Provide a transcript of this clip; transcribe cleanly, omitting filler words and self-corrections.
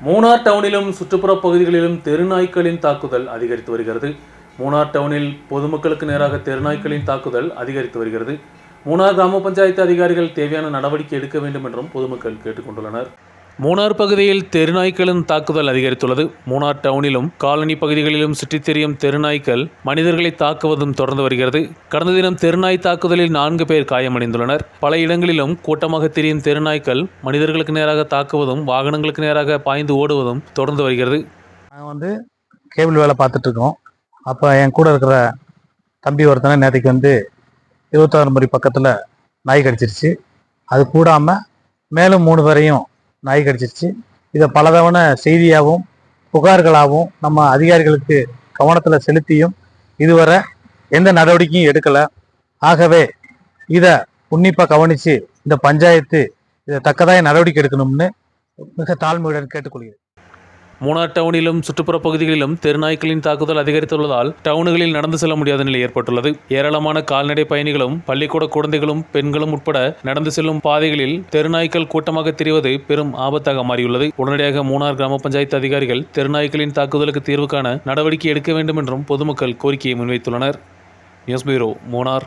மூணார் டவுனிலும் சுற்றுப்புற பகுதிகளிலும் தெருநாய்க்களின் தாக்குதல் அதிகரித்து வருகிறது. மூணார் டவுனில் பொதுமக்களுக்கு நேராக தெருநாய்க்களின் தாக்குதல் அதிகரித்து வருகிறது. மூணார் கிராம பஞ்சாயத்து அதிகாரிகள் தேவையான நடவடிக்கை எடுக்க வேண்டும் என்றும் பொதுமக்கள் கேட்டுக்கொண்டுள்ளனர். மூணார் பகுதியில் தெருநாய்க்களின் தாக்குதல் அதிகரித்துள்ளது. மூணார் டவுனிலும் காலனி பகுதிகளிலும் சுற்றித் திரியும் தெருநாய்க்கள் மனிதர்களை தாக்குவதும் தொடர்ந்து வருகிறது. கடந்த தினம் தெருநாய் தாக்குதலில் 4 பேர் காயமடைந்துள்ளனர். பல இடங்களிலும் கூட்டமாக திரியும் தெருநாய்க்கள் மனிதர்களுக்கு நேராக தாக்குவதும் வாகனங்களுக்கு நேராக பாய்ந்து ஓடுவதும் தொடர்ந்து வருகிறது. நாங்கள் கேபிள் வேலை பார்த்துட்டு இருக்கோம். அப்போ என் கூட இருக்கிற தம்பி ஒருத்தனை நேற்றுக்கு 26 முறை பக்கத்தில் நாய் கடிச்சிருச்சு. அது கூடாமல் மேலும் 3 பேரையும் நாய் கடிச்சிருச்சு. இதை பலதவணை செய்தியாகவும் புகார்களாகவும் நம்ம அதிகாரிகளுக்கு கவனத்தில் செலுத்தியும் இதுவரை எந்த நடவடிக்கையும் எடுக்கலை. ஆகவே இதை உன்னிப்பாக கவனித்து இந்த பஞ்சாயத்து இதை தக்கதாய நடவடிக்கை எடுக்கணும்னு மிக தாழ்மையுடன் கேட்டுக்கொள்கிறேன். மூணார் டவுனிலும் சுற்றுப்புற பகுதிகளிலும் தெருநாய்க்களின் தாக்குதல் அதிகரித்துள்ளதால் டவுன்களில் நடந்து செல்ல முடியாத நிலை ஏற்பட்டுள்ளது. ஏராளமான கால்நடை பயணிகளும் பள்ளிக்கூட குழந்தைகளும் பெண்களும் உட்பட நடந்து செல்லும் பாதைகளில் தெருநாய்க்கள் கூட்டமாக திரிவது பெரும் ஆபத்தாக மாறியுள்ளது. உடனடியாக மூணார் கிராம பஞ்சாயத்து அதிகாரிகள் தெருநாய்க்களின் தாக்குதலுக்கு தீர்வு காண நடவடிக்கை எடுக்க வேண்டும் என்றும் பொதுமக்கள் கோரிக்கையை முன்வைத்துள்ளனர். News bureau, Munnar.